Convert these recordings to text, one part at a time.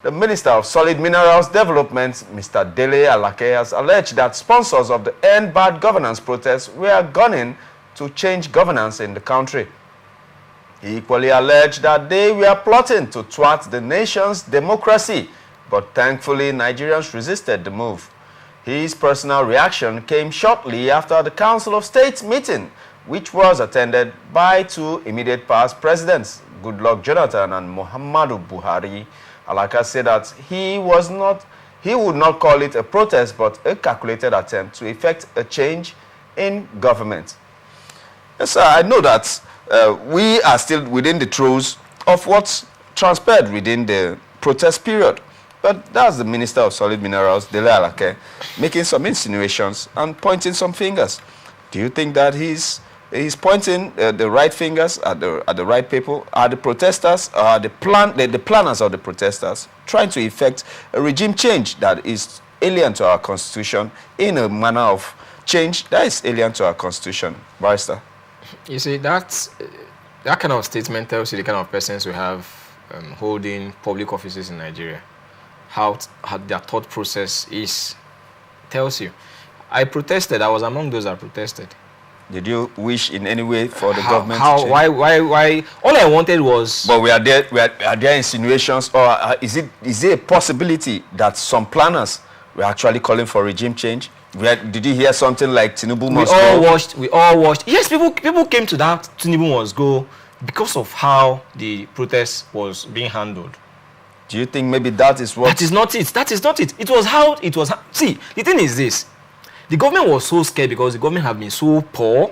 The Minister of Solid Minerals Development, Mr. Dele Alake, has alleged that sponsors of the End Bad Governance protests were gunning to change governance in the country. He equally alleged that they were plotting to thwart the nation's democracy, but thankfully Nigerians resisted the move. His personal reaction came shortly after the Council of State meeting, which was attended by two immediate past presidents, Goodluck Jonathan and Muhammadu Buhari. Alaka said that he would not call it a protest, but a calculated attempt to effect a change in government. Yes, sir, I know that we are still within the throes of what transpired within the protest period. But that's the Minister of Solid Minerals, Dele Alake, making some insinuations and pointing some fingers. Do you think that he's pointing the right fingers at the right people? Are the protesters, the planners of the protesters, trying to effect a regime change that is alien to our constitution in a manner of change that is alien to our constitution? Barrister? You see, that kind of statement tells you the kind of persons we have holding public offices in Nigeria. How their thought process is, tells you. I protested. I was among those that protested. Did you wish in any way for the government to change? Why? All I wanted was... But are there insinuations, or is it a possibility that some planners were actually calling for regime change? Did you hear something like Tinubu must go? We all watched. Yes, people came to that Tinubu must go because of how the protest was being handled. Do you think maybe that is what... That is not it. That is not it. It was how it was... See, the thing is this. The government was so scared because the government have been so poor.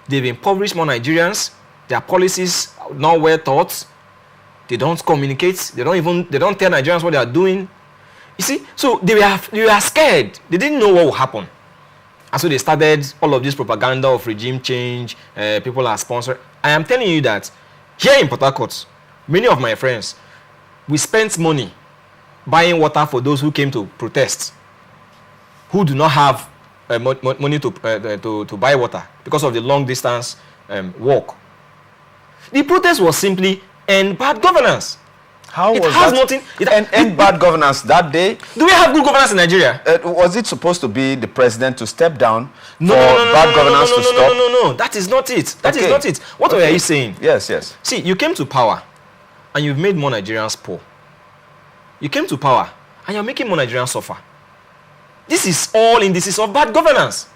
They've impoverished more Nigerians. Their policies are not well thought. They don't communicate. They don't tell Nigerians what they are doing. You see, so they were scared. They didn't know what would happen. And so they started all of this propaganda of regime change. People are sponsored. I am telling you that here in Port Harcourt, many of my friends, we spent money buying water for those who came to protest, who do not have money to buy water because of the long distance walk. The protest was simply end bad governance. How was that? End bad governance that day? Do we have good governance in Nigeria? Was it supposed to be the president to step down for bad governance to stop? No. That is not it. That is not it. What are you saying? Yes. See, you came to power and you've made more Nigerians poor. You came to power and you're making more Nigerians suffer. This is all indices of bad governance.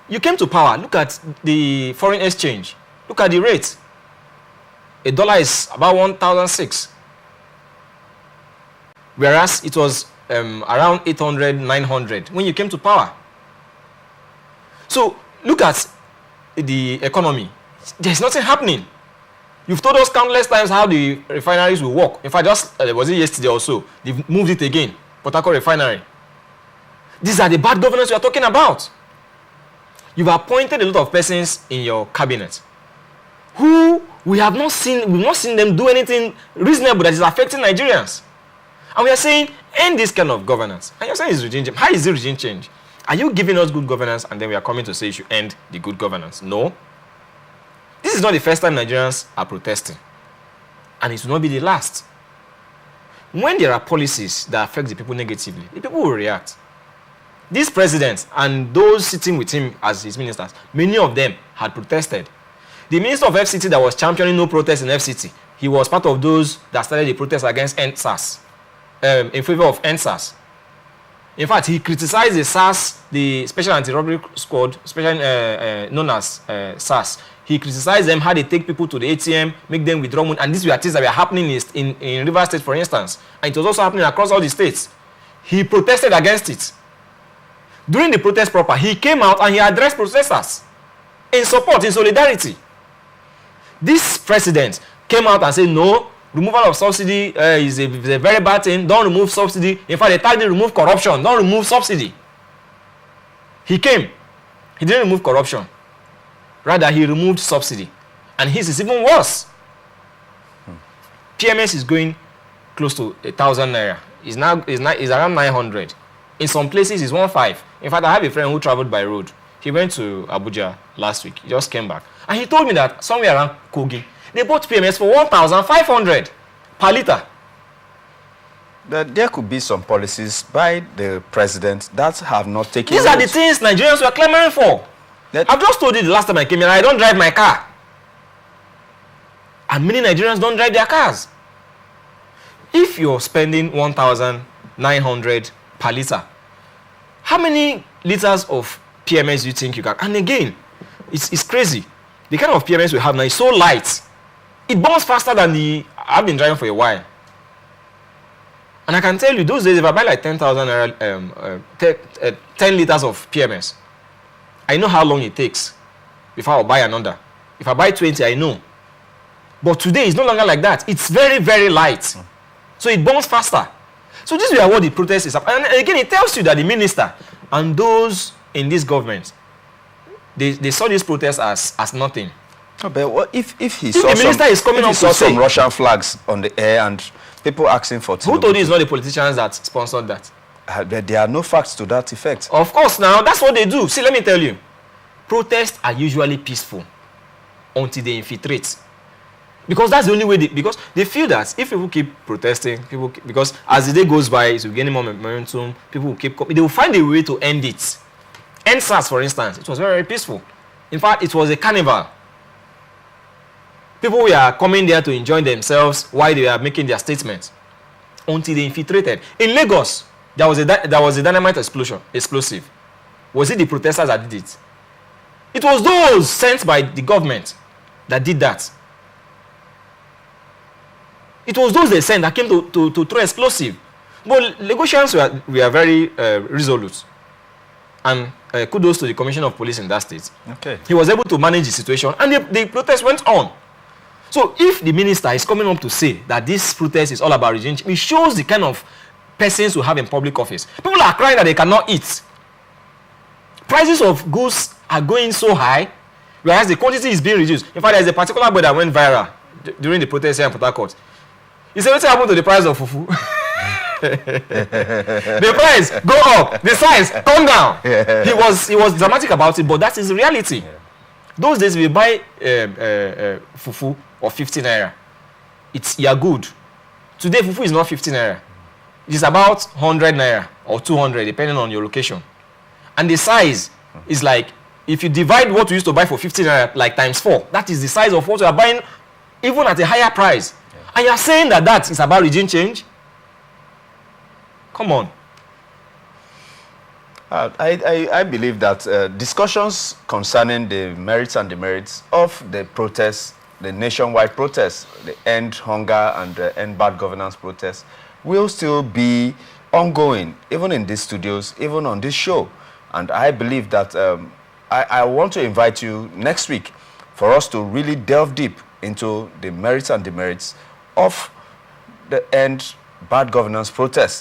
You came to power. Look at the foreign exchange. Look at the rate. $1 is about 1,006. Whereas it was around 800, 900 when you came to power. So look at the economy. There's nothing happening. You've told us countless times how the refineries will work. In fact, was it yesterday or so? They've moved it again. Port Harcourt refinery. These are the bad governance we are talking about. You've appointed a lot of persons in your cabinet who we've not seen them do anything reasonable that is affecting Nigerians. And we are saying, end this kind of governance. And you're saying it's regime change. How is it regime change? Are you giving us good governance and then we are coming to say you should end the good governance? No. This is not the first time Nigerians are protesting. And it will not be the last. When there are policies that affect the people negatively, the people will react. This president and those sitting with him as his ministers, many of them had protested. The minister of FCT that was championing no protest in FCT, he was part of those that started the protest against NSAS, in favor of NSAS. In fact, he criticized the SAS, the Special Anti-Robbery Squad, known as SAS. He criticized them how they take people to the ATM, make them withdraw money, and these were things that were happening in Rivers State, for instance. And it was also happening across all the states. He protested against it. During the protest proper, he came out and he addressed protesters in support, in solidarity. This president came out and said, no, removal of subsidy is a very bad thing. Don't remove subsidy. In fact, they told him remove corruption. Don't remove subsidy. He came. He didn't remove corruption. Rather, he removed subsidy. And his is even worse. PMS is going close to 1,000 naira. It's around 900. In some places, it's 1,500. In fact, I have a friend who traveled by road. He went to Abuja last week. He just came back. And he told me that somewhere around Kogi, they bought PMS for 1,500 per liter. that there could be some policies by the president that have not taken These are the things Nigerians were clamoring for. I've just told you the last time I came here, I don't drive my car. And many Nigerians don't drive their cars. If you're spending 1,900 per liter, how many liters of PMS do you think you can? And again, it's crazy. The kind of PMS we have now is so light. It burns faster than I've been driving for a while. And I can tell you, those days, if I buy like 10,000 10 liters of PMS, I know how long it takes before I'll buy another. If I buy 20, I know. But today, it's no longer like that. It's very, very light. So it burns faster. So this is what the protest is. And again, it tells you that the minister and those in this government, they saw this protest as nothing. Oh, but what if he the minister is coming up to say some Russian flags on the air and people asking for Tinubu. Who told you it's not the politicians that sponsored that? There are no facts to that effect. Of course, now that's what they do. See, let me tell you, protests are usually peaceful until they infiltrate. Because that's the only way because they feel that if people keep protesting, because as the day goes by, it's gaining more momentum, people will keep, they will find a way to end it. End SARS, for instance, it was very, very peaceful. In fact, it was a carnival. People were coming there to enjoy themselves while they were making their statements until they infiltrated. In Lagos, there was a dynamite explosive. Was it the protesters that did it? It was those sent by the government that did that. It was those they sent that came to throw explosive. But Lagosians were very resolute. And kudos to the Commissioner of Police in that state. Okay. He was able to manage the situation, and the protest went on. So if the minister is coming up to say that this protest is all about regime change, it shows the kind of persons we have in public office. People are crying that they cannot eat. Prices of goods are going so high, whereas the quantity is being reduced. In fact, there's a particular boy that went viral during the protest here in Port Harcourt. He said, what happened to the price of fufu? The price go up, the size come down. He was dramatic about it, but that is the reality. Those days we buy fufu of 50 naira. You're good. Today fufu is not 50 naira. It's about 100 naira or 200 depending on your location. And the size is like, if you divide what we used to buy for 50 naira like times 4, that is the size of what we are buying even at a higher price. And you are saying that is about regime change? Come on. I believe that discussions concerning the merits and demerits of the protests, the nationwide protests, the end hunger and the end bad governance protests, will still be ongoing, even in these studios, even on this show. And I believe that I want to invite you next week for us to really delve deep into the merits and demerits of the end bad governance protests.